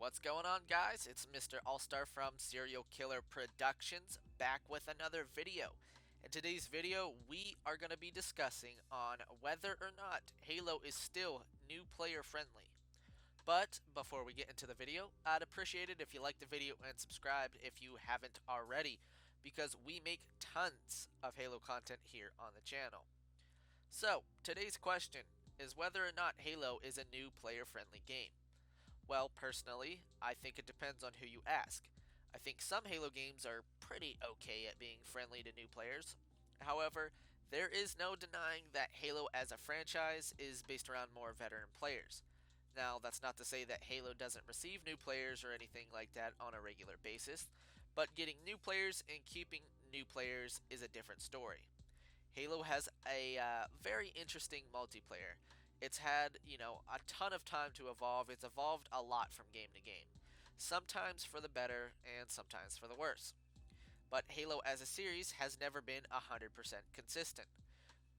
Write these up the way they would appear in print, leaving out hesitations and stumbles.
What's going on, guys? It's Mr. All-Star from Serial Killer Productions, back with another video. In today's video, we are going to be discussing on whether or not Halo is still new player friendly. But before we get into the video, I'd appreciate it if you liked the video and subscribed if you haven't already, because we make tons of Halo content here on the channel. So, today's question is whether or not Halo is a new player friendly game. Well, personally, I think it depends on who you ask. I think some Halo games are pretty okay at being friendly to new players. However, there is no denying that Halo as a franchise is based around more veteran players. Now, that's not to say that Halo doesn't receive new players or anything like that on a regular basis, but getting new players and keeping new players is a different story. Halo has a very interesting multiplayer. It's had, a ton of time to evolve. It's evolved a lot from game to game, sometimes for the better and sometimes for the worse. But Halo as a series has never been 100% consistent.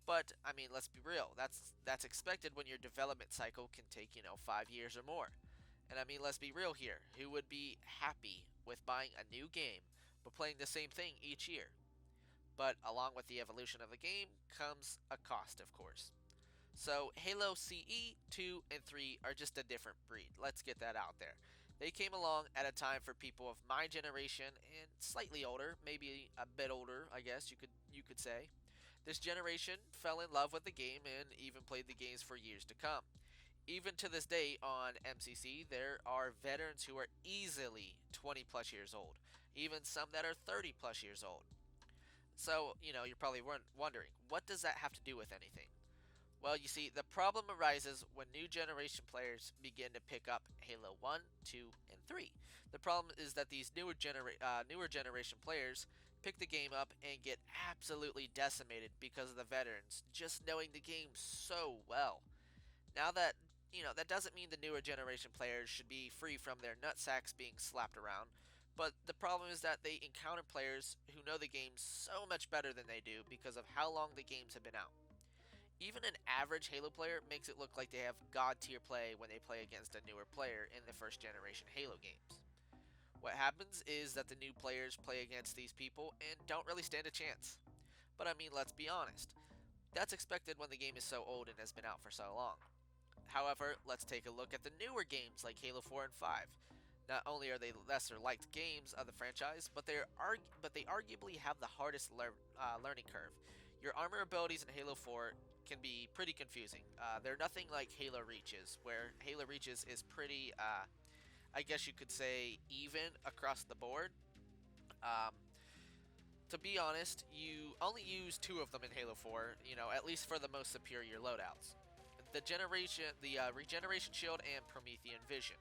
But I mean, let's be real. That's expected when your development cycle can take, 5 years or more. And I mean, let's be real here. Who would be happy with buying a new game but playing the same thing each year? But along with the evolution of the game comes a cost, of course. So Halo CE 2 and 3 are just a different breed. Let's get that out there. They came along at a time for people of my generation and slightly older, maybe a bit older, I guess you could say. This generation fell in love with the game and even played the games for years to come. Even to this day on MCC, there are veterans who are easily 20 plus years old, even some that are 30 plus years old. So, you're probably wondering, what does that have to do with anything? Well, you see, the problem arises when new generation players begin to pick up Halo 1, 2, and 3. The problem is that these newer generation players pick the game up and get absolutely decimated because of the veterans just knowing the game so well. Now that doesn't mean the newer generation players should be free from their nutsacks being slapped around, but the problem is that they encounter players who know the game so much better than they do because of how long the games have been out. Even an average Halo player makes it look like they have god tier play when they play against a newer player in the first generation Halo games. What happens is that the new players play against these people and don't really stand a chance. But I mean, let's be honest. That's expected when the game is so old and has been out for so long. However, let's take a look at the newer games like Halo 4 and 5. Not only are they lesser liked games of the franchise, but they arguably have the hardest learning curve. Your armor abilities in Halo 4 can be pretty confusing. They're nothing like Halo Reaches, where Halo Reaches is pretty, I guess you could say, even across the board. Um, to be honest, you only use two of them in Halo 4, at least for the most superior loadouts. The Regeneration Shield and Promethean Vision.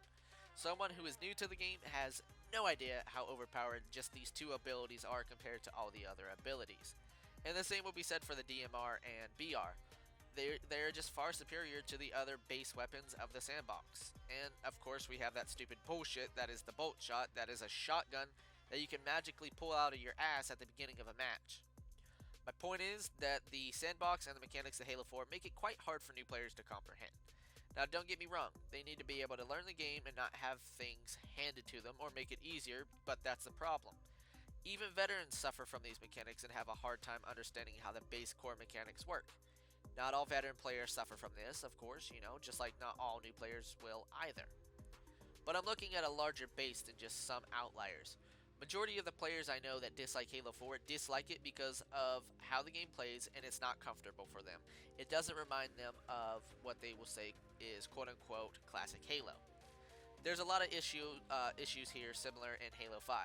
Someone who is new to the game has no idea how overpowered just these two abilities are compared to all the other abilities. And the same will be said for the DMR and BR. They're just far superior to the other base weapons of the Sandbox. And of course we have that stupid bullshit that is the bolt shot, that is a shotgun that you can magically pull out of your ass at the beginning of a match. My point is that the Sandbox and the mechanics of Halo 4 make it quite hard for new players to comprehend. Now, don't get me wrong, they need to be able to learn the game and not have things handed to them or make it easier, but that's the problem. Even veterans suffer from these mechanics and have a hard time understanding how the base core mechanics work. Not all veteran players suffer from this, of course, just like not all new players will either. But I'm looking at a larger base than just some outliers. Majority of the players I know that dislike Halo 4 dislike it because of how the game plays and it's not comfortable for them. It doesn't remind them of what they will say is quote-unquote classic Halo. There's a lot of issues here similar in Halo 5.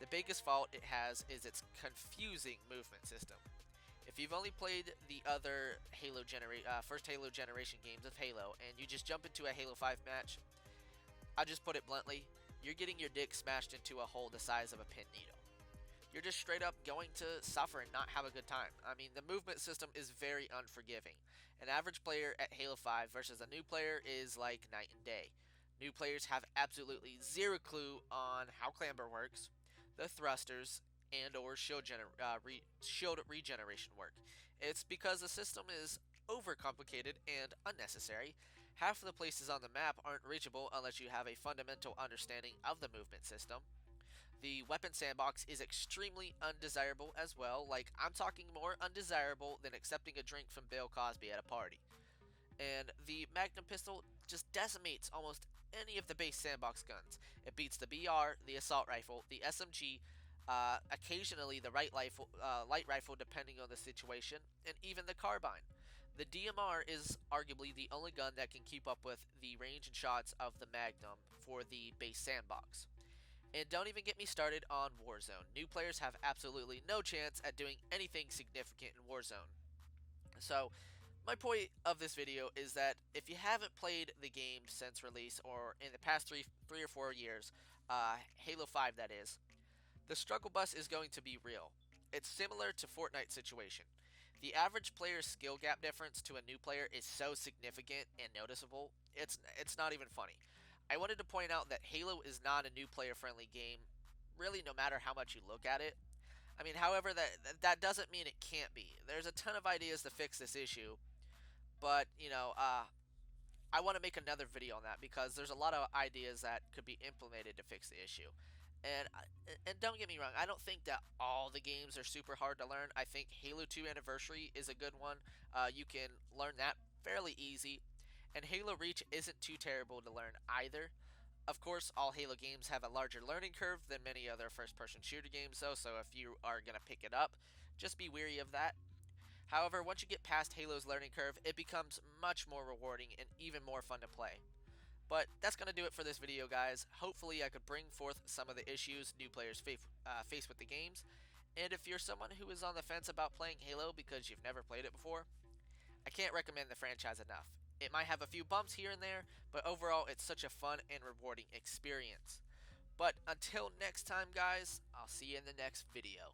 The biggest fault it has is its confusing movement system. If you've only played the other first Halo generation games of Halo and you just jump into a Halo 5 match, I'll just put it bluntly, you're getting your dick smashed into a hole the size of a pin needle. You're just straight up going to suffer and not have a good time. I mean, the movement system is very unforgiving. An average player at Halo 5 versus a new player is like night and day. New players have absolutely zero clue on how clamber works, the thrusters, and or shield regeneration work. It's because the system is overcomplicated and unnecessary. Half of the places on the map aren't reachable unless you have a fundamental understanding of the movement system. The weapon sandbox is extremely undesirable as well, like I'm talking more undesirable than accepting a drink from Bill Cosby at a party. And the Magnum pistol just decimates almost any of the base sandbox guns. It beats the BR, the assault rifle, the SMG, occasionally the light rifle depending on the situation, and even the carbine. The DMR is arguably the only gun that can keep up with the range and shots of the Magnum for the base sandbox. And don't even get me started on Warzone. New players have absolutely no chance at doing anything significant in Warzone. So, my point of this video is that if you haven't played the game since release or in the past three or 4 years, Halo 5 that is, the struggle bus is going to be real. It's similar to Fortnite's situation. The average player's skill gap difference to a new player is so significant and noticeable, it's not even funny. I wanted to point out that Halo is not a new player friendly game, really no matter how much you look at it. I mean, however, that doesn't mean it can't be. There's a ton of ideas to fix this issue, but I want to make another video on that because there's a lot of ideas that could be implemented to fix the issue. And and don't get me wrong, I don't think that all the games are super hard to learn. I think Halo 2 Anniversary is a good one. You can learn that fairly easy, and Halo Reach isn't too terrible to learn either. Of course, all Halo games have a larger learning curve than many other first-person shooter games, though. So if you are gonna pick it up, just be wary of that. However, once you get past Halo's learning curve, it becomes much more rewarding and even more fun to play. But that's going to do it for this video, guys. Hopefully I could bring forth some of the issues new players face with the games. And if you're someone who is on the fence about playing Halo because you've never played it before, I can't recommend the franchise enough. It might have a few bumps here and there, but overall it's such a fun and rewarding experience. But until next time, guys, I'll see you in the next video.